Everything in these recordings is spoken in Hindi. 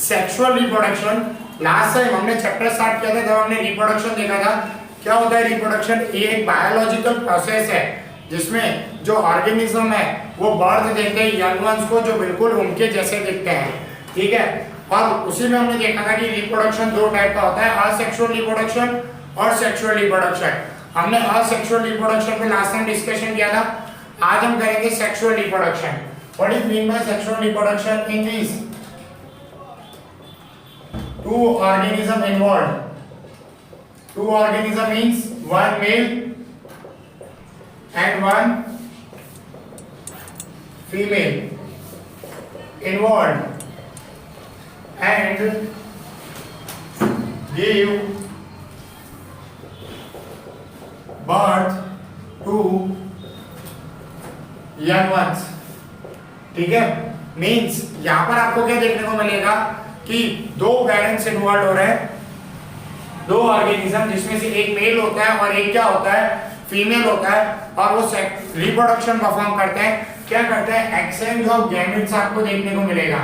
Sexual reproduction. लास्ट टाइम हमने चैप्टर स्टार्ट किया था जब हमने रिप्रोडक्शन देखा था। क्या होता है रिप्रोडक्शन? ये एक बायोलॉजिकल प्रोसेस है जिसमें जो ऑर्गेनिज्म है वो बर्थ देते हैं यंग वंस को जो बिल्कुल उनके जैसे दिखते हैं, ठीक है। और उसी में हमने देखा था कि रिप्रोडक्शन दो टाइप का होता है, असेक्सुअल रिप्रोडक्शन और सेक्सुअल रिप्रोडक्शन। हमने असेक्सुअल रिप्रोडक्शन पे लास्ट टाइम डिस्कशन किया था। आज हम करेंगे sexual reproduction. What is mean by sexual reproduction? In this two organism involved. Two organism means one male and one female involved and give birth to young ones, ठीक है। मीन्स यहां पर आपको क्या देखने को मिलेगा कि दो पेरेंट्स इन्वॉल्व हो रहे हैं, दो ऑर्गेनिज्म जिसमें से एक मेल होता है और एक क्या होता है, फीमेल होता है, और वो रिप्रोडक्शन परफॉर्म करते हैं। क्या करते हैं? एक्सचेंज ऑफ गैमेट्स आपको देखने को मिलेगा,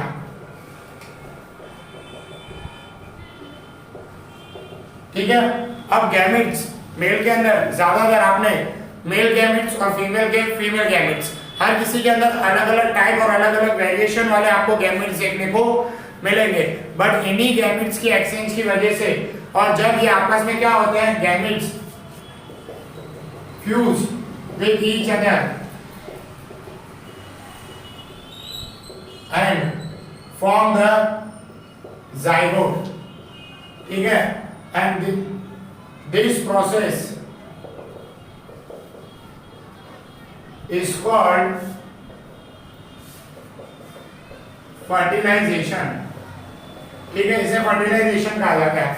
ठीक है। अब गैमेट्स मेल के अंदर ज्यादातर आपने मेल गैमेट्स और फीमेल गैमेट्स, हर किसी के अंदर अलग अलग टाइप और अलग अलग वेरिएशन वाले आपको गैमेट्स देखने को मिलेंगे। बट इन्हीं गैमेट्स की एक्सचेंज की वजह से, और जब ये आपस में क्या होते हैं, gametes fuse with each other and form the zygote, ठीक है। And this process is called fertilisation, ठीक है। इसे फर्टिलाइजेशन कहा जाता है।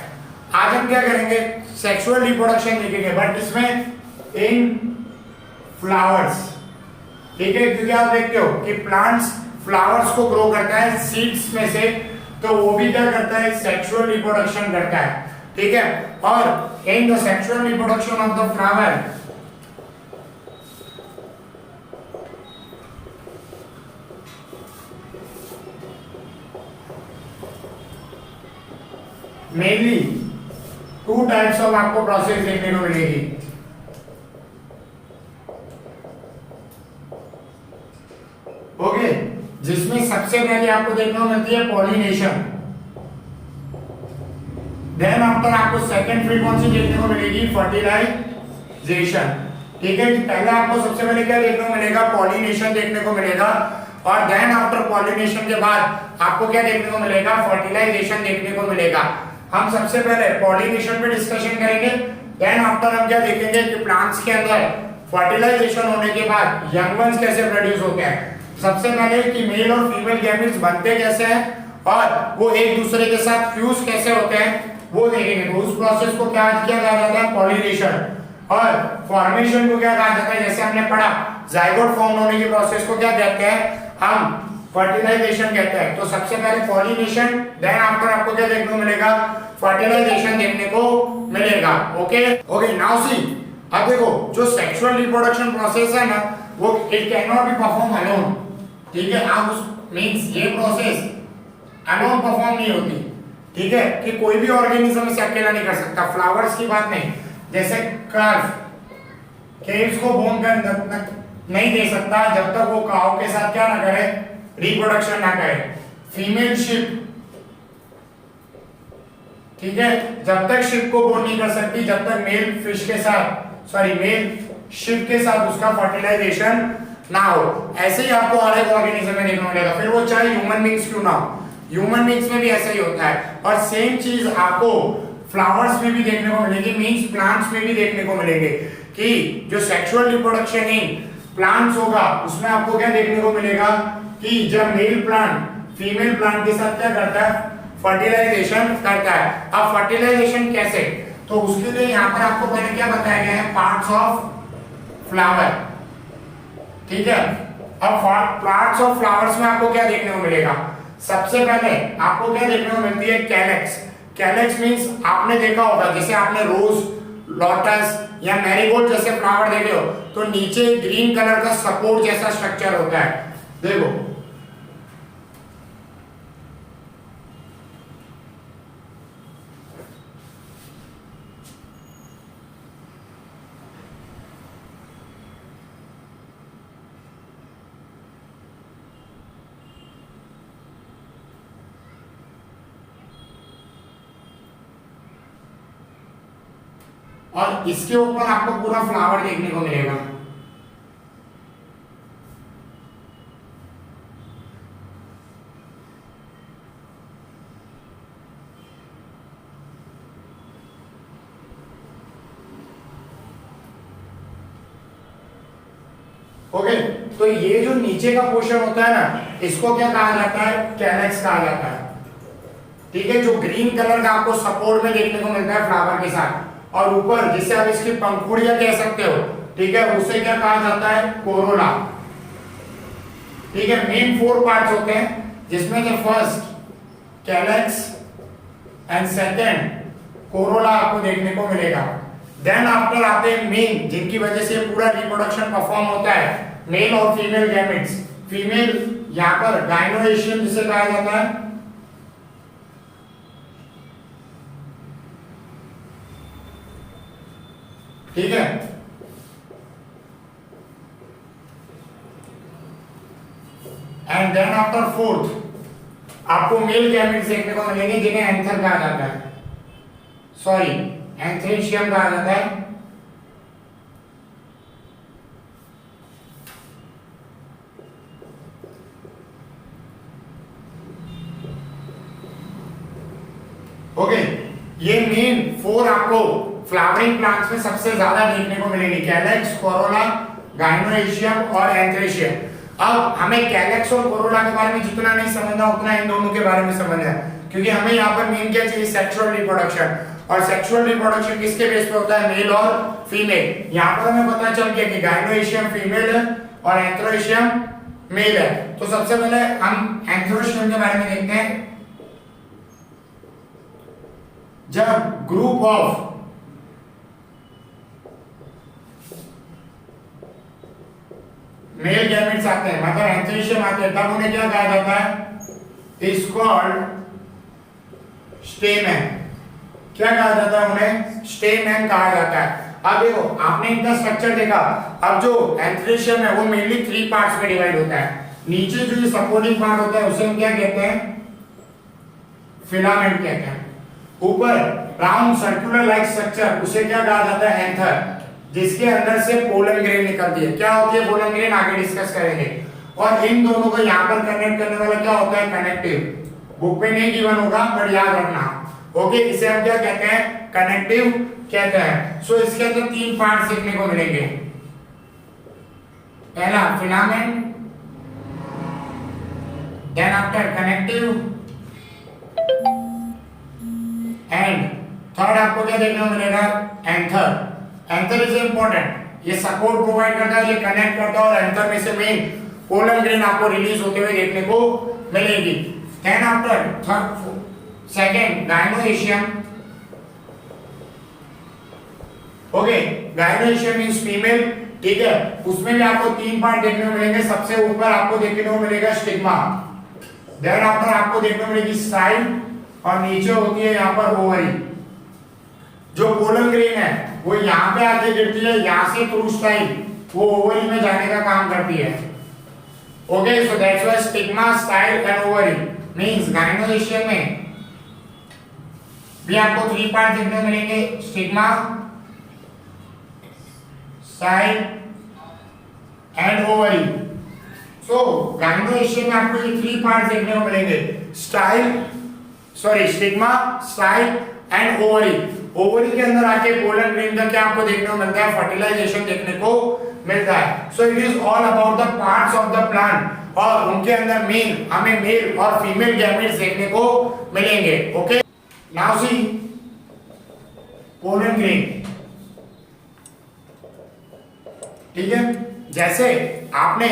आज हम क्या करेंगे? सेक्सुअल रिप्रोडक्शन देखेंगे, बट इसमें इन फ्लावर्स, ठीक है। क्योंकि आप देखते हो कि प्लांट्स फ्लावर्स को ग्रो करता है सीड्स में से, तो वो भी क्या करता है? सेक्सुअल रिप्रोडक्शन करता है, ठीक है। और in the sexual reproduction of the flower mainly two types of आपको प्रोसेस देखने को मिलेगी। ओके, जिसमें सबसे पहले आपको देखने को मिलती है पॉलिनेशन। देन आफ्टर आपको सेकंड फील्ड कौन सी देखने को मिलेगी? फर्टिलाइजेशन, ठीक है। पहले आपको सबसे पहले क्या देखने को मिलेगा? पॉलिनेशन देखने को मिलेगा, और देन आफ्टर पॉलिनेशन के बाद आपको क्या देखने को मिलेगा? फर्टिलाइजेशन देखने को मिलेगा। हम सबसे पहले पॉलिनेशन पे डिस्कशन करेंगे, देन आफ्टर हम क्या देखेंगे कि प्लांट्स के अंदर फर्टिलाइजेशन होने के बाद यंग वंस कैसे प्रोड्यूस होते हैं। सबसे पहले कि मेल और फीमेल गैमेट्स बनते कैसे हैं और वो एक दूसरे के साथ फ्यूज कैसे होते हैं वो देखेंगे। तो उस प्रोसेस को क्या कहा जाता है? पॉलिनेशन। और फॉर्मेशन को क्या कहा जाता है? जैसे हमने पढ़ा जाइगोट फॉर्म होने की प्रोसेस को क्या कहते हैं? हम फर्टिलाइजेशन कहते हैं। तो सबसे पहले पॉलिनेशन, देन आफ्टर आपको क्या देखने को मिलेगा? फर्टिलाइजेशन देखने को मिलेगा। ओके ओके, नाउ सी, अब देखो जो सेक्सुअल रिप्रोडक्शन प्रोसेस है ना, वो it can not be perform alone, ठीक है। आप उस मींस ये प्रोसेस अलोन परफॉर्म नहीं होती, ठीक है, कि कोई भी ऑर्गेनिज्म इसे अकेला नहीं कर सकता। फ्लावर्स की बात नहीं, जैसे केव्स को बोन कर नहीं दे सकता जब तक वो काऊ के साथ क्या ना करे? रिप्रोडक्शन ना करे। फीमेल शिप, ठीक है, जब तक शिप को बोन नहीं कर सकती जब तक मेल फिश के साथ मेल शिप के साथ उसका फर्टिलाइजेशन ना हो। ऐसे ही आपको हर एक ऑर्गेनिज्म में देखने को मिलेगा, फिर वो चाहे ह्यूमन बींग्स क्यों ना हो। ह्यूमन बींग्स में भी ऐसा ही होता है, और सेम चीज आपको फ्लावर्स में भी देखने को मिलेगी, मींस प्लांट्स में भी देखने को मिलेंगे कि जो सेक्सुअल रिप्रोडक्शन इन प्लांट्स होगा उसमें आपको क्या देखने को मिलेगा कि जब मेल प्लांट फीमेल प्लांट के साथ क्या करता है? फर्टिलाइजेशन करता है। अब फर्टिलाइजेशन कैसे? तो उसके लिए यहाँ पर आपको पहले क्या बताया गया है? पार्ट्स ऑफ फ्लावर, ठीक है। अब पार्ट्स ऑफ फ्लावर्स में आपको क्या देखने को मिलेगा? सबसे पहले आपको क्या देखने को मिलती है? कैलेक्स। कैलेक्स मींस आपने देखा होगा, जैसे आपने रोज, लोटस या मैरीगोल्ड जैसे फ्लावर देखे हो तो नीचे ग्रीन कलर का सपोर्ट जैसा स्ट्रक्चर होता है। देखो और इसके ऊपर आपको पूरा फ्लावर देखने को मिलेगा। ओके, तो ये जो नीचे का पोर्शन होता है ना, इसको क्या कहा जाता है? कैलेक्स कहा जाता है। ठीक है, जो ग्रीन कलर का आपको सपोर्ट में देखने को मिलता है फ्लावर के साथ, और ऊपर जिसे आप इसकी पंखुड़ियां कह सकते हो, ठीक है, उसे क्या कहा जाता है? कोरोला। ठीक है, मेन 4 पार्ट्स होते हैं, जिसमें से first calyx and second Corolla आपको देखने को मिलेगा। देन आफ्टर आते हैं मेन, जिनकी वजह से पूरा रिप्रोडक्शन परफॉर्म होता है, मेल और फीमेल गैमेट्स। फीमेल यहां पर गाइनोएशियम जिसे कहा जाता है, ठीक है। एंड देन आफ्टर फोर्थ आपको मेल गैमेट्स देखने को मिलेंगे, जिन्हें एंथर कहा जाता है, सॉरी एंथ्रेशियम कहा जाता है। ओके, ये मेन 4 आपको फ्लावरिंग प्लांट्स में सबसे ज्यादा देखने को मिलेंगे, कैलेक्स, कोरोला, गाइनोएशियम और एंथ्रेशियम। अब हमें कैलेक्स और कोरोला के बारे में जितना नहीं समझना, उतना इन दोनों के बारे में समझना है, क्योंकि हमें यहाँ पर मेन क्या चाहिए? Sexual reproduction. और सेक्सुअल रिप्रोडक्शन किसके बेस पे होता है? मेल और फीमेल। यहाँ पर हमें पता चल गया कि गाइनोएशियम फीमेल है और एंथ्रोशियम मेल है। तो सबसे पहले हम एंथ्रोशियम के बारे में देखते हैं। जब ग्रुप ऑफ मेल गैमेट्स आते हैं, मतलब एंथ्रोशियम आते हैं, तब उन्हें क्या कहा जाता है? Is called stamen. क्या कहा जाता है उन्हें? स्टेमेन कहा जाता है। अब देखो, आपने इनका स्ट्रक्चर देखा। अब जो एंथ्रोशियम है वो मेनली 3 पार्ट्स में डिवाइड होता है। नीचे जो ये सपोर्टिंग पार्ट होता है उसे हम क्या कहते हैं? फिलामेंट कहते हैं। ऊपर राउंड सर्कुलर लाइक स्ट्रक्चर, उसे क्या कहा जाता है? एंथर, जिसके अंदर से पोलन ग्रेन निकलती है। क्या होती है पोलन ग्रेन? आगे डिस्कस करेंगे। और इन दोनों को यहाँ पर कनेक्ट करने वाला क्या होता है? कनेक्टिव। बुक में नहीं गिवन होगा, पर याद रखना। ओके, इसे हम क्या कहते हैं? कनेक्टिव कहते हैं। सो इसके अंदर 3 पार्ट्स देखने को मिलेंगे। पहला filament, then after connective, and third आपको क्या देखने को मिलेगा? एंथर। एंथर इज इंपॉर्टेंट, ये सपोर्ट प्रोवाइड करता है, ये कनेक्ट करता है, और एंथर में से मेन पोलन ग्रेन आपको रिलीज होते हुए देखने को मिलेगी। Then after third second gynoecium. Okay, gynoecium means female, ठीक है। उसमें भी आपको 3 पार्ट देखने को मिलेंगे। सबसे ऊपर आपको देखने को मिलेगा स्टिग्मा, देन आफ्टर आपको देखने को मिलेगी स्टाइल, और नीचे होती है यहाँ पर ओवरी। जो पोलन ग्रेन है वो यहाँ पे आके गिरती है, यहाँ से थ्रू स्टाइल वो ओवरी में जाने का काम करती है। Okay, so that's why stigma, style and ovary means gynoecium में भी आपको 3 पार्ट देखने को मिलेंगे, stigma, style and ovary. So gynoecium में आपको ये 3 पार्ट देखने को मिलेंगे, stigma, style and ovary. Ovary के अंदर आके पोलन ग्रेन का क्या आपको देखने को मिलता है? फर्टिलाइजेशन देखने को मिलता है। सो it is all about the parts of the plant, और उनके अंदर मेन हमें मेल और फीमेल गैमेट्स देखने को मिलेंगे। Okay, now see pollen grain, ठीक है। जैसे आपने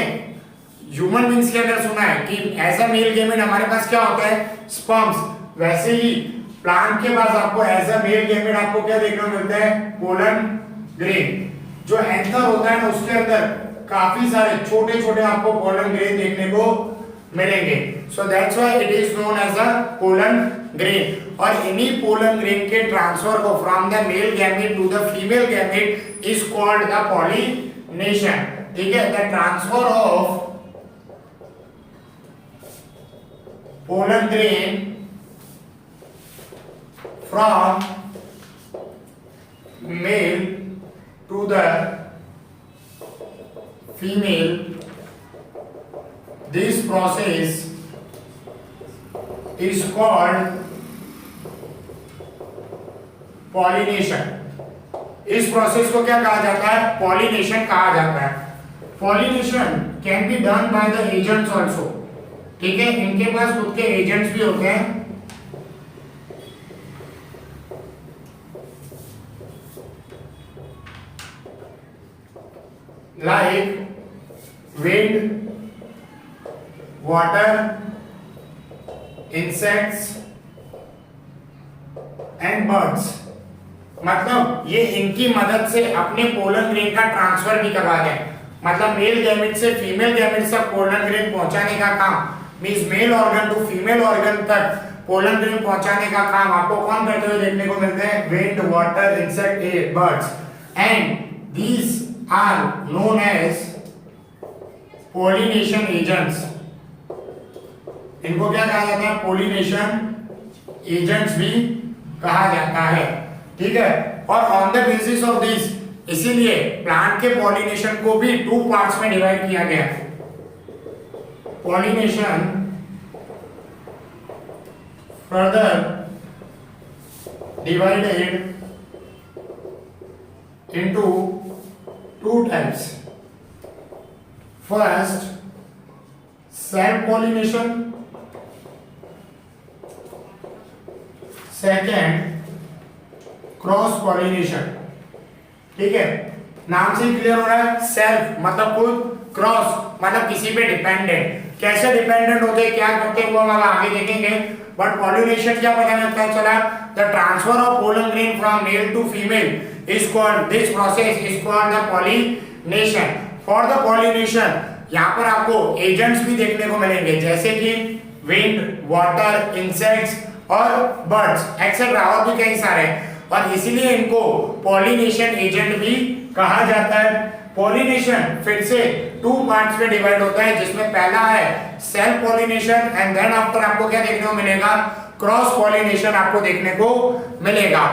ह्यूमन बींग्स के अंदर सुना है कि एज अ मेल गैमेट हमारे पास क्या होता है? स्पर्म्स। वैसे ही प्लांट के पास आपको एज अ मेल गैमेट आपको क्या देखने को मिलता है? Pollen grain. जो एंथर होता है ना, उसके अंदर काफी सारे छोटे छोटे आपको पोलन ग्रेन देखने को मिलेंगे। So that's why it is known as a pollen grain. और इन्हीं पोलन ग्रेन के ट्रांसफर को from the male gamete to the female gamete is called the pollination. ठीक है, the transfer of pollen grain from male to the female, this process is called pollination. इस प्रोसेस को क्या कहा जाता है? पॉलिनेशन कहा जाता है. Pollination can be done by the agents also. ठीक है, इनके पास खुद के एजेंट्स भी होते हैं. Like wind, water, insects and birds. मतलब ये इनकी मदद से अपने पोलन ग्रेन का ट्रांसफर भी करवा दें. मतलब मेल गैमेट से फीमेल गैमेट तक पोलन ग्रेन पहुंचाने का काम, means male organ to female organ तक पोलन ग्रेन पहुंचाने का काम आपको कौन करते हुए देखने को मिलते हैं? Wind, water, insect, birds. And these are known as pollination agents. इनको क्या कहा जाता है? पोलिनेशन एजेंट्स भी कहा जाता है. ठीक है, और on the basis of this, इसीलिए प्लांट के पॉलिनेशन को भी 2 पार्ट्स में डिवाइड किया गया है. Pollination further divided into 2 types. First, self pollination. Second, cross pollination. ठीक है, नाम से क्लियर हो रहा है. सेल्फ मतलब खुद, क्रॉस मतलब किसी पे डिपेंडेंट. कैसे डिपेंडेंट होते हैं, क्या करते हैं, वो हम आगे देखेंगे. बट पॉलिनेशन क्या पता चला? The transfer of pollen grain from male to female is called, this process is called the pollination. For the pollination यहाँ पर आपको एजेंट्स भी देखने को मिलेंगे, जैसे कि विंड, वाटर, इंसेक्ट्स और बर्ड्स एक्सेट्रा, और भी कई सारे. और इसीलिए इनको पॉलिनेशन एजेंट भी कहा जाता है. पॉलिनेशन फिर से 2 पार्ट्स में डिवाइड होता है, जिसमें पहला है self pollination and then after आपको क्या देखने को मिलेगा? क्रॉस पॉलिनेशन आपको देखने को मिलेगा.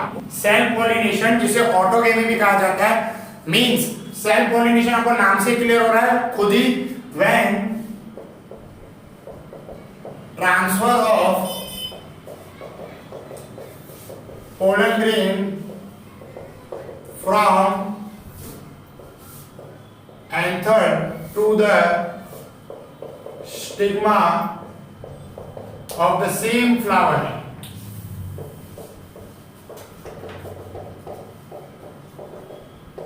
सेल्फ पॉलिनेशन जिसे ऑटोगेमी भी कहा जाता है, मींस सेल्फ पॉलिनेशन आपको नाम से क्लियर हो रहा है, खुद ही. When transfer of pollen grain from anther to the stigma of the same flower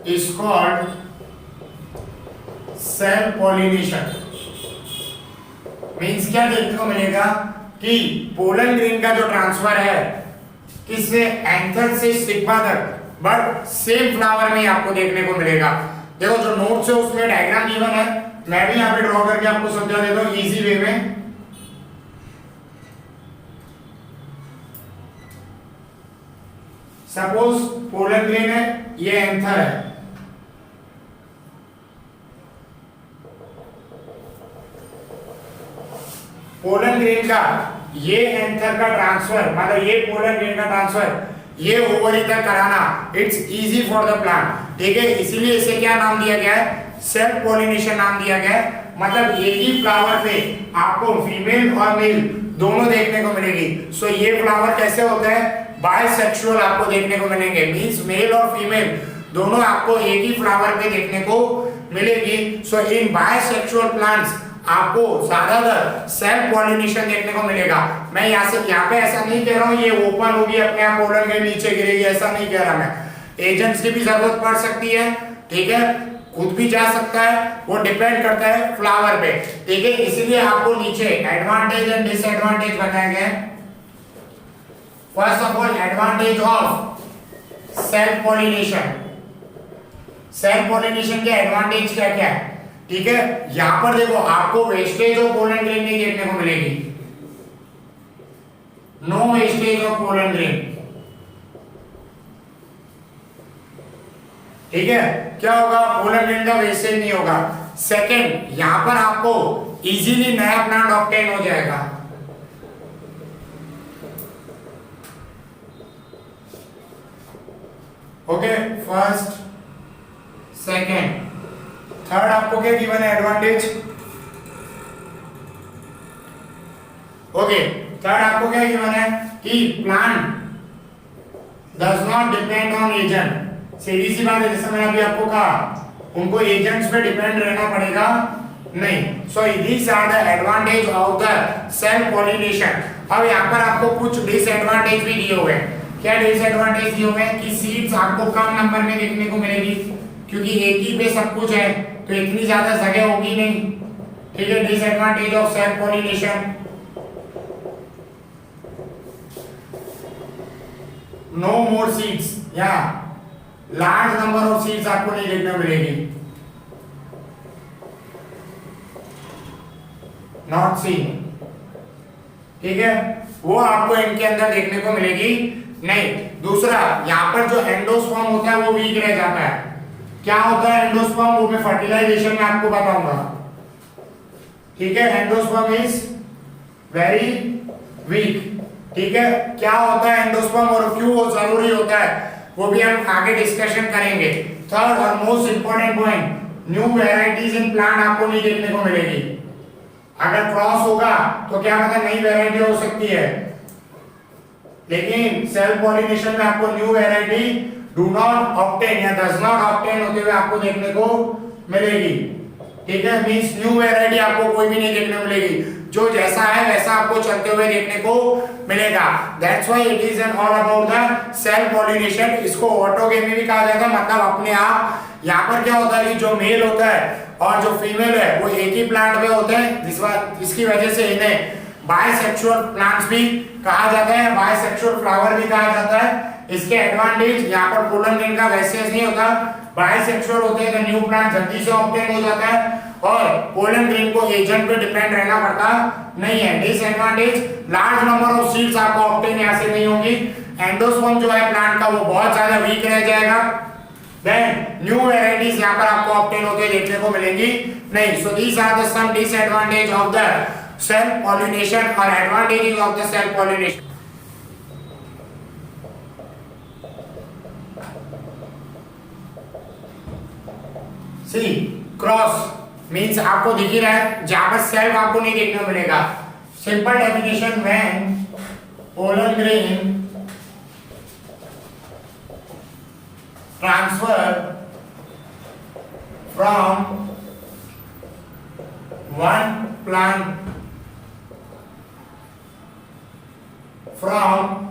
is called self pollination. Means क्या देखने को मिलेगा कि पोलन ग्रेन का जो ट्रांसफर है किससे? एंथर से स्टिग्मा तक, बट सेम फ्लावर में आपको देखने को मिलेगा. देखो जो नोट्स है उसमें डायग्राम गिवन है, मैं भी यहाँ पे ड्रॉ करके आपको समझा देता हूँ इजी वे में. सपोज पोलन ग्रेन है, ये एंथर है. पोलन ग्रेन का ये एंथर का ट्रांसफर, मतलब ये पोलन ग्रेन का ट्रांसफर ये ओवरी तक कराना, it's easy for the plant. ठीक है, इसीलिए इसे क्या नाम दिया गया है? सेल्फ पॉलिनेशन नाम दिया गया है. मतलब एक ही फ्लावर पे आपको फीमेल और मेल दोनों देखने को मिलेगी. सो ये फ्लावर कैसे होता है? बायसेक्सुअल आपको देखने को मिलेंगे, मींस मेल और फीमेल दोनों आपको एक ही फ्लावर पे देखने को मिलेगी. सो इन बायसेक्सुअल प्लांट्स आपको ज्यादातर सेल्फ पॉलिनेशन देखने को मिलेगा. मैं यहाँ पे ऐसा नहीं कह रहा हूँ ये ओपन होगी अपने आप पोलन के नीचे गिरेगी, ऐसा नहीं कह रहा मैं. एजेंट्स की भी जरूरत पड़ सकती है. ठीक है, खुद भी जा सकता है, वो डिपेंड करता है फ्लावर पे. ठीक है, इसीलिए आपको नीचे एडवांटेज एंड डिसएडवांटेज बताए गए. First of all advantage of self pollination. Self pollination के एडवांटेज क्या क्या है? ठीक है, यहां पर देखो आपको वेस्टेज ऑफ पोलन ग्रेन नहीं देखने को मिलेगी. No wastage of pollen grain. ठीक है, क्या होगा? पोलन ग्रेन का वेस्टेज नहीं होगा. सेकंड, यहां पर आपको इजीली नया प्लांट ऑब्टेन हो जाएगा. ओके, फर्स्ट, सेकेंड, थर्ड आपको क्या गिवन है एडवांटेज? ओके, थर्ड आपको क्या गिवन है कि plant does not depend on agent. सीधी सी बात है, जैसे मैंने अभी आपको कहा उनको एजेंट्स पे डिपेंड रहना पड़ेगा नहीं। So these are the advantage of the self pollination. अब यहाँ पर आपको कुछ डिसएडवांटेज भी दिए हुए हैं। क्या डिसएडवांटेज दिए हुए हैं कि सीड्स आपको कम नंबर में देखने को मिलेगी, क्योंकि एक ही पे सब कुछ है तो इतनी ज्यादा जगह होगी नहीं। ठीक है, disadvantage of self pollination, no more seeds, या लार्ज नंबर ऑफ सीड्स आपको नहीं देखने को मिलेगी, नॉट सीन। ठीक है, वो आपको इनके अंदर देखने को मिलेगी नहीं। दूसरा, यहाँ पर जो एंडोस्पर्म होता है वो वीक रह जाता है। क्या होता है एंडोस्पर्म, वो मैं फर्टिलाइजेशन में आपको बताऊंगा। ठीक है, एंडोस्पर्म इज वेरी वीक। ठीक है, क्या होता है एंडोस्पर्म और क्यों वो जरूरी होता है वो भी हम आगे डिस्कशन करेंगे। थर्ड और most important point, new varieties in plant आपको नहीं देखने को मिलेगी। अगर क्रॉस होगा तो क्या पता नई वेराइटी हो सकती है, लेकिन सेल्फ पॉलिनेशन में आपको new variety do not obtain या डज नॉट ऑब्टेन होते हुए आपको देखने को मिलेगी। ठीक है, मींस न्यू वेराइटी आपको कोई भी नहीं देखने को मिलेगी, जो जैसा है वैसा आपको चलते हुए देखने को मिलेगा। That's why it is an all about the self pollination. इसको ऑटोगेमी भी कहा जाता है, मतलब अपने आप। यहाँ पर क्या होता है कि जो मेल होता है और जो फीमेल है वो एक ही प्लांट में होते हैं, जिसकी वजह से इन्हें बायसेक्सुअल प्लांट्स भी कहा जाता है, बायसेक्सुअल फ्लावर भी कहा जाता है। इसके एडवांटेज, यहाँ पर पोलन ग्रेन का वैसे नहीं होता, बायसेक्सुअल होते हैं तो न्यू प्लांट जल्दी से ऑब्टेन हो जाता है और पोलन ग्रेन को एजेंट पे डिपेंड रहना पड़ता नहीं है। Disadvantage, large number of seeds आपको ऑब्टेन यहाँ से नहीं होगी। एंडोस्पर्म जो है प्लांट का वो बहुत ज्यादा वीक रह जाएगा। देन न्यू वेराइटीज यहाँ पर आपको ऑब्टेन होते देखने को मिलेंगी नहीं। So these are the some disadvantage of the self pollination और advantages of the self pollination. See cross means आपको दिख ही रहा है, जहां पर सेल्फ आपको नहीं देखने को मिलेगा। Simple definition, when pollen grain transfer from one plant from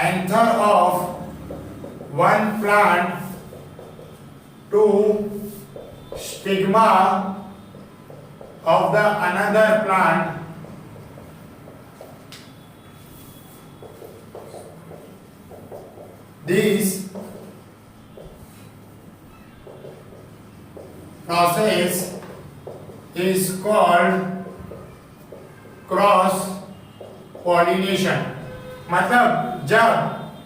anther of one plant to stigma of the another plant, this process is called cross pollination. मतलब जब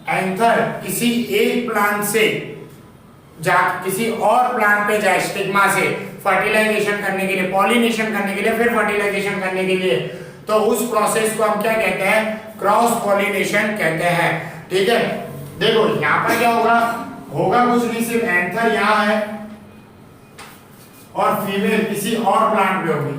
एंथर किसी एक प्लांट से किसी और प्लांट पे जाए स्टिग्मा से फर्टिलाइजेशन करने के लिए, पॉलिनेशन करने के लिए, फिर फर्टिलाइजेशन करने के लिए, तो उस प्रोसेस को हम क्या कहते हैं? क्रॉस पॉलिनेशन कहते हैं। ठीक है, देखो यहाँ पर क्या होगा, होगा कुछ नहीं, सिर्फ एंथर यहाँ है और फीमेल किसी और प्लांट पे होगी।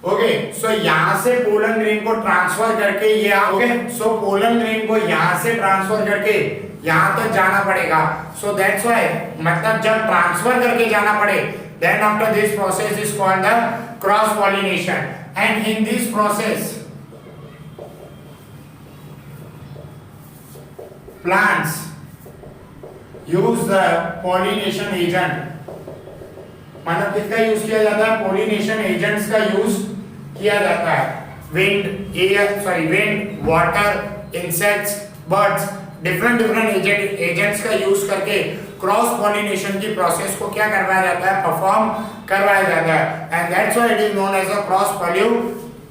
ओके, सो यहां से पोलन ग्रेन को ट्रांसफर करके ये ओके, सो पोलन ग्रेन को यहां से ट्रांसफर करके यहां तक जाना पड़ेगा। सो दैट्स व्हाई, मतलब जब ट्रांसफर करके जाना पड़े, then after this process is called the cross pollination. And in this process plants use the pollination agent. मतलब किसका यूज किया जाता है? पॉलिनेशन एजेंट्स का यूज किया जाता है। Wind, wind, water, insects, birds, different agents का यूज करके क्रॉस पॉलिनेशन की प्रोसेस को क्या करवाया जाता है? परफॉर्म करवाया जाता है। And that's why it is known as a cross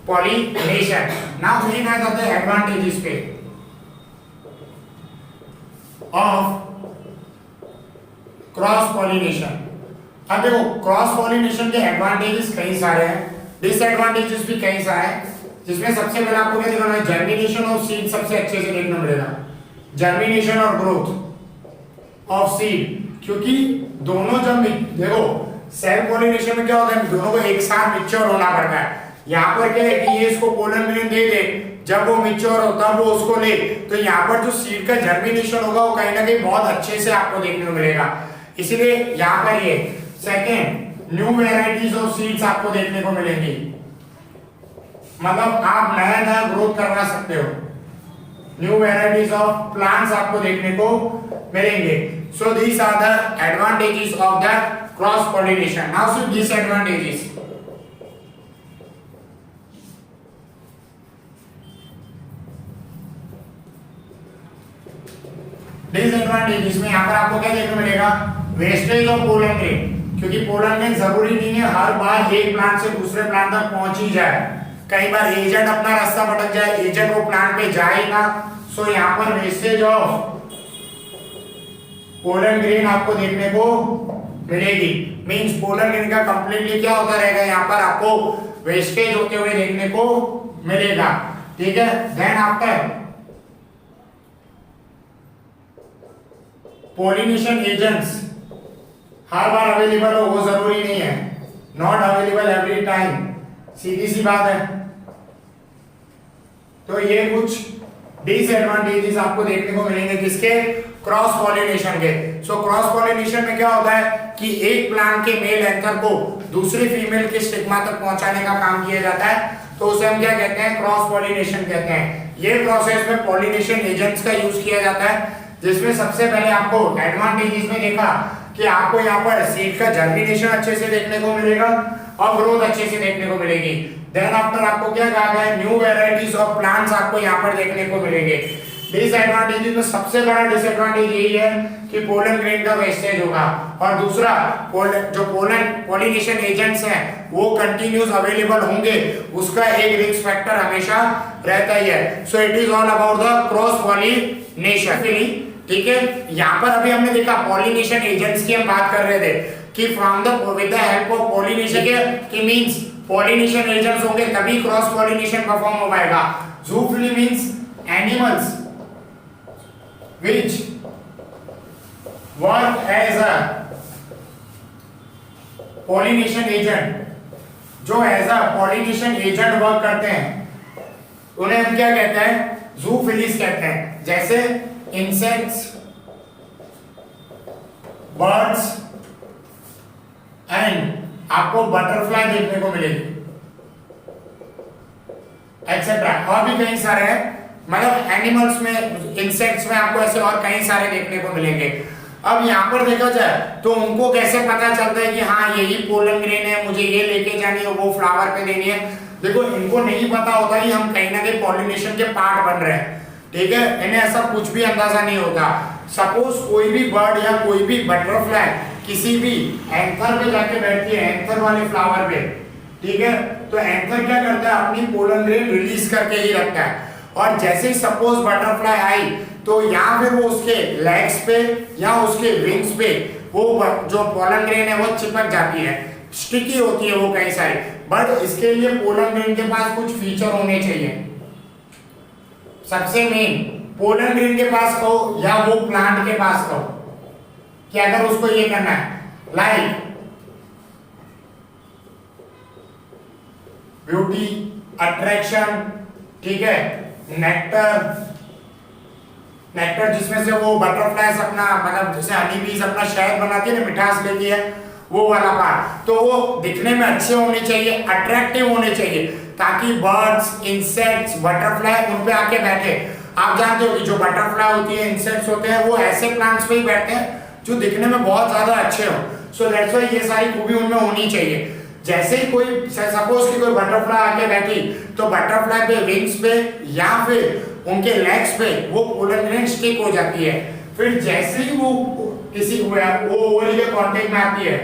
pollination. Now we आ जाते हैं एडवांटेजेस पे ऑफ क्रॉस पॉलिनेशन। अब देखो क्रॉस पॉलिनेशन के एडवांटेजेस कई सारे हैं, डिसएडवांटेजेस भी कई सारे हैं। जिसमें सबसे पहले आपको क्या देखना है, जर्मिनेशन ऑफ सीड सबसे अच्छे से देखना मिलेगा, जर्मिनेशन और ग्रोथ ऑफ सीड। क्योंकि दोनों जब देखो सेल्फ पॉलिनेशन में क्या होता है, दोनों को एक साथ मैच्योर होना पड़ता है। यहाँ पर क्या है कि ये इसको पोलन ग्रेन दे दे, जब वो मैच्योर होता है वो उसको ले, तो यहाँ पर जो सीड का जर्मिनेशन होगा वो कहीं ना कहीं बहुत अच्छे से आपको देखने को मिलेगा। इसीलिए यहाँ पर ये second new varieties of seeds आपको देखने को मिलेंगी, मतलब आप नया नया ग्रोथ करवा सकते हो, न्यू वेराइटीज ऑफ प्लांट्स आपको देखने को मिलेंगे। So these are the advantages of the cross pollination. Now see disadvantages. Disadvantages में यहाँ पर आपको क्या देखने को मिलेगा, वेस्टेज ऑफ पोलन ग्रेन, क्योंकि पोलन ग्रेन जरूरी नहीं है हर बार एक प्लांट से दूसरे प्लांट तक पहुंच ही जाए, कई बार एजेंट अपना रास्ता भटक जाए, एजेंट वो प्लांट पे जाए ना। सो यहाँ पर वेस्टेज ऑफ पोलन ग्रेन आपको देखने को मिलेगी, मींस पोलन ग्रेन का कंप्लीटली क्या होता रहेगा, यहाँ पर आपको वेस्टेज होते हुए देखने को मिलेगा। ठीक है, देन आफ्टर पॉलिनेशन एजेंट्स हर बार अवेलेबल हो वो जरूरी नहीं है, नॉट अवेलेबल एवरी टाइम, सीधी सी बात है। तो ये कुछ डिसएडवांटेजेस आपको देखने को मिलेंगे किसके, क्रॉस पॉलिनेशन के। सो क्रॉस पॉलिनेशन में क्या होता है कि एक प्लांट के मेल एंकर को दूसरी फीमेल के स्टिग्मा तक पहुंचाने का काम किया जाता है, तो उसे हम क्या कहते हैं, क्रॉस पॉलिनेशन कहते हैं। ये प्रोसेस में पॉलिनेशन एजेंट्स का यूज किया जाता है, जिसमें सबसे पहले आपको एडवांटेजेस में देखा कि आपको यहाँ पर सीड का जर्मिनेशन अच्छे से देखने को मिलेगा और ग्रोथ अच्छे से देखने को मिलेगी। देन आफ्टर आपको क्या कहा गया है, न्यू वेराइटीज ऑफ प्लांट्स आपको यहाँ पर देखने को मिलेंगे। डिसएडवांटेजेस में सबसे बड़ा डिसएडवांटेज यही है कि पोलन ग्रेन का वेस्टेज होगा, और दूसरा जो पोलन पॉलिनेशन एजेंट्स हैं वो कंटिन्यूस अवेलेबल होंगे, उसका एक रिस्क फैक्टर हमेशा रहता ही है। सो it is all about the cross pollination. ठीक है, यहाँ पर अभी हमने देखा पॉलिनेशन एजेंट्स की हम बात कर रहे थे कि from the with the help of pollination के मींस पॉलिनेशन एजेंट्स होंगे तभी क्रॉस पॉलिनेशन परफॉर्म हो पाएगा। Zoophily means animals which work as a pollination agent, जो as a pollination agent work करते हैं उन्हें हम क्या कहते हैं, जूफिलिस कहते हैं। जैसे इंसेक्ट्स, बर्ड्स एंड आपको बटरफ्लाई देखने को मिलेगी एक्सेट्रा, और भी कई सारे हैं, मतलब एनिमल्स में, इंसेक्ट्स में आपको ऐसे और कई सारे देखने को मिलेंगे। अब यहाँ पर देखा जाए तो उनको कैसे पता चलता है कि हाँ यही पोलन ग्रेन है, मुझे ये लेके जानी है, वो फ्लावर पे देनी है। देखो इनको नहीं पता होता कि हम कहीं ना कहीं पॉलिनेशन के पार्ट बन रहे हैं। ठीक है, इन्हें ऐसा कुछ भी अंदाजा नहीं होता। सपोज कोई भी बर्ड या कोई भी बटरफ्लाई किसी भी एंथर पे जाके बैठती है, एंथर वाले फ्लावर पे, ठीक है, तो एंथर क्या करता है, अपनी पोलन ग्रेन रिलीज करके ही रखता है, और जैसे ही सपोज बटरफ्लाई आई तो यहाँ फिर वो उसके लेग्स पे या उसके विंग्स पे वो जो पोलन ग्रेन है वो चिपक जाती है, स्टिकी होती है वो कई सारी। बट इसके लिए पोलन ग्रेन के पास कुछ फीचर होने चाहिए। सबसे मेन पोलन ग्रेन के पास कहो या वो प्लांट के पास कहो कि अगर उसको ये करना है, लाइक ब्यूटी, अट्रैक्शन, ठीक है, नेक्टर जिसमें से वो बटरफ्लाइज अपना, मतलब जैसे हनी बीज अपना शहद बनाती है ना, मिठास लेती है, वो वाला पार्ट, तो वो दिखने में अच्छे होने चाहिए, अट्रैक्टिव होने चाहिए, ताकि बर्ड्स, इंसेक्ट्स, बटरफ्लाई उन पे आके बैठे। आप जानते हो कि जो बटरफ्लाई होती है, इंसेक्ट्स होते हैं, वो ऐसे प्लांट्स पे ही बैठते हैं जो दिखने में बहुत ज्यादा अच्छे हो। सो दैट्स व्हाई ये सारी खूबी उनमें होनी चाहिए। जैसे ही कोई सपोज कि कोई बटरफ्लाई आके बैठी तो बटरफ्लाई पे विंग्स पे या फिर उनके लेग्स पे वो पोलन ग्रेन स्टिक हो जाती है। फिर जैसे ही वो किसी वो ओवरी के कांटेक्ट में आती है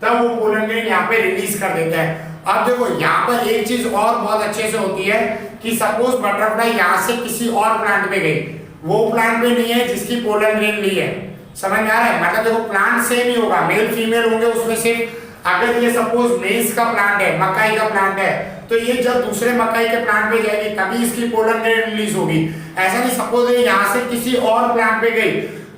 तब वो पोलन ग्रेन यहाँ पे रिलीज कर देता है। अब देखो यहाँ पर एक चीज और बहुत अच्छे से होती है कि सपोज बटरफ्लाई यहाँ से किसी और प्लांट पे गई, वो प्लांट पे नहीं है जिसकी पोलन ग्रेन ली है, समझ में आ रहा है? मतलब देखो प्लांट सेम ही होगा, मेल फीमेल होंगे, उसमें सिर्फ अगर ये सपोज मेज का प्लांट है, मकाई का प्लांट है, तो ये जब दूसरे मकाई के प्लांट पे जाएगी तभी इसकी पोलन ग्रेन रिलीज होगी। ऐसा नहीं सपोज ये यहाँ से किसी और प्लांट पे गई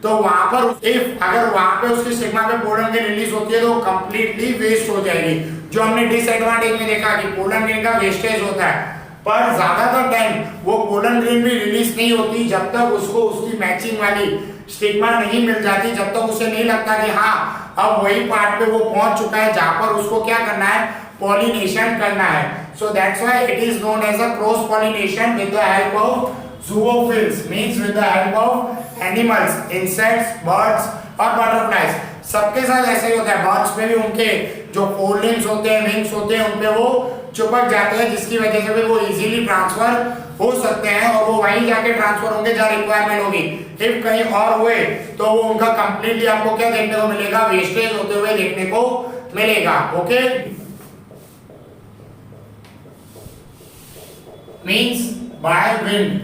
तो वहां पर इफ अगर वहां पे उसकी सिग्मा पे पोलन ग्रेन रिलीज होती है तो कंप्लीटली वेस्ट हो जाएगी। जो हमने डिसएडवांटेज में देखा कि पोलन ग्रेन का वेस्टेज होता है, पर ज्यादातर टाइम वो पोलन ग्रेन भी रिलीज नहीं होती जब तक उसको उसकी मैचिंग वाली स्टिग्मा नहीं मिल जाती, जब तक उसे नहीं लगता कि हाँ अब वही पार्ट पे वो पहुंच चुका है जहां पर उसको क्या करना है, पॉलिनेशन करना है। So that's why it is known as a cross pollination with the help of zoophils, means with the help of animals, insects, birds और butterflies। सबके साथ ऐसे ही होता है। बर्ड्स में भी उनके जो फोरलिम्स होते हैं, विंग्स होते हैं, उनपे वो चिपक जाते हैं जिसकी वजह से भी वो इजीली ट्रांसफर हो सकते हैं और वो वहीं जाके ट्रांसफर होंगे जहाँ रिक्वायरमेंट होगी। इफ कहीं और हुए तो वो उनका कंप्लीटली आपको क्या देखने को मिलेगा, वेस्टेज होते हुए देखने को मिलेगा। ओके, मींस बाय विंड,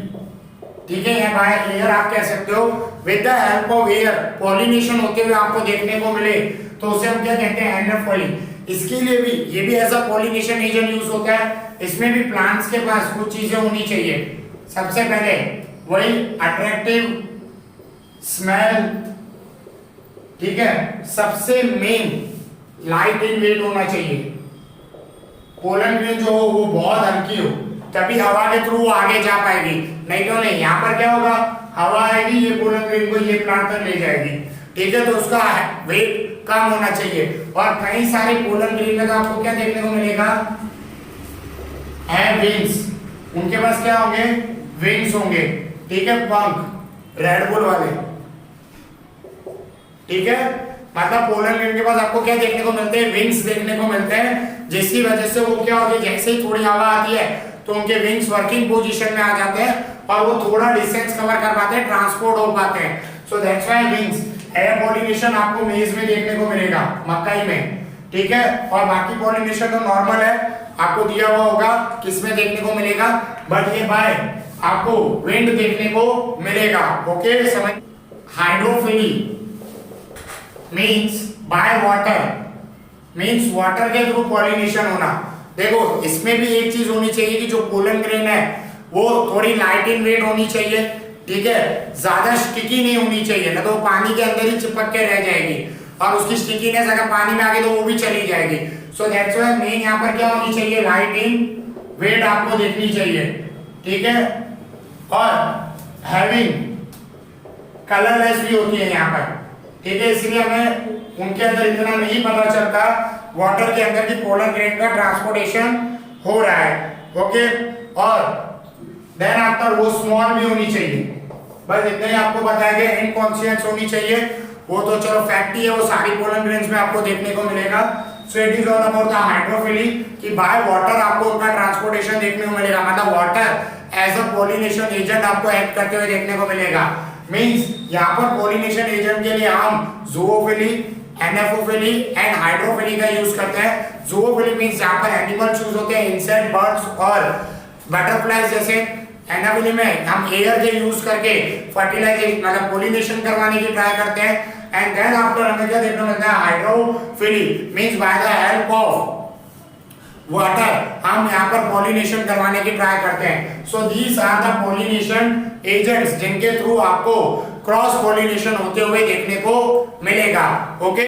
ठीक है, या बाय एयर आप कह सकते हो। With the help of air pollination होते हुए आपको देखने को मिले तो उसे हम क्या कहते हैं, एनेफोली। इसके लिए भी ये भी as a pollination agent use होता है। इसमें भी प्लांट्स के पास कुछ चीजें होनी चाहिए। सबसे पहले वही अट्रैक्टिव स्मेल, ठीक है, सबसे मेन लाइट इन वेट होना चाहिए। पोलन ग्रेन जो हो वो बहुत हल्की हो, तभी हवा के थ्रू आगे जा पाएगी, नहीं तो नहीं। यहाँ पर क्या होगा, हवा आएगी, ये पोलन ग्रेन को ये प्लांट तक ले जाएगी, ठीक है, तो उसका वेट कम होना चाहिए। और कई सारे पोलन ग्रेन में तो आपको क्या देखने को मिलेगा, है विंग्स, उनके पास क्या होंगे, विंग्स होंगे, ठीक है, पंख रेड बुल वाले, ठीक है। मतलब पोलन ग्रेन के पास आपको क्या देखने को मिलते हैं, विंग्स देखने को मिलते हैं, जिसकी वजह से वो क्या होगी, जैसे ही थोड़ी हवा आती है तो उनके विंग्स वर्किंग पोजीशन में आ जाते हैं और वो थोड़ा डिस्टेंस कवर कर पाते हैं, ट्रांसपोर्ट हो पाते हैं। सो that's why wings. Air pollination आपको मेज में देखने को मिलेगा, मकई में, ठीक है, और बाकी पॉलिनेशन तो नॉर्मल है, आपको दिया हुआ होगा किसमें देखने को मिलेगा, बट ये बाय आपको विंड देखने को मिलेगा। ओके, समझ। Hydrophily means by water, means water के थ्रू पॉलिनेशन होना। देखो इसमें भी एक चीज होनी चाहिए कि जो पोलन ग्रेन है वो थोड़ी लाइट इन वेट होनी चाहिए, ठीक है, ज्यादा स्टिकी नहीं होनी चाहिए, ना तो पानी के अंदर ही चिपक के रह जाएगी और उसकी स्टिकीनेस अगर पानी में आ गई तो वो भी चली जाएगी। सो दैट्स व्हाई मेन यहाँ पर क्या होनी चाहिए, लाइट इन वेट आपको देखनी चाहिए, ठीक है, और हैविंग कलरलेस भी होती है यहाँ पर, ठीक है, इसलिए हमें उनके अंदर इतना नहीं पता चलता वाटर के अंदर की पोलन ग्रेन का ट्रांसपोर्टेशन हो रहा है। ओके, और देन आफ्टर वो स्मॉल भी होनी चाहिए, बस इतना ही आपको बताया गया। इनकॉन्शियस होनी चाहिए, वो तो चलो फैक्ट ही है, वो सारी पोलन ग्रेन्स में आपको देखने को मिलेगा। So it is all about the hydrophily कि बाय वाटर आपको उनका ट्रांसपोर्टेशन देखने को मिलेगा, मतलब water as a pollination agent आपको एक्ट करते हुए देखने को मिलेगा। मींस यहाँ पर पॉलिनेशन एजेंट के लिए हम जूओफिली, एनेफोफिली एंड हाइड्रोफिली का यूज करते हैं। जूओफिली मींस जहाँ पर एनिमल चूज होते हैं, इंसेक्ट, बर्ड्स और बटरफ्लाइज जैसे। एनाफिली में हम एयर के यूज करके फर्टिलाइजेशन मतलब पॉलिनेशन करवाने की ट्राई करते हैं। एंड देन आफ्टर हमें क्या देखने को मिलता है, hydrophily means by the help of water हम यहाँ पर पॉलिनेशन करवाने की ट्राई करते हैं। So these are the pollination agents जिनके थ्रू आपको क्रॉस पॉलिनेशन होते हुए देखने को मिलेगा। ओके।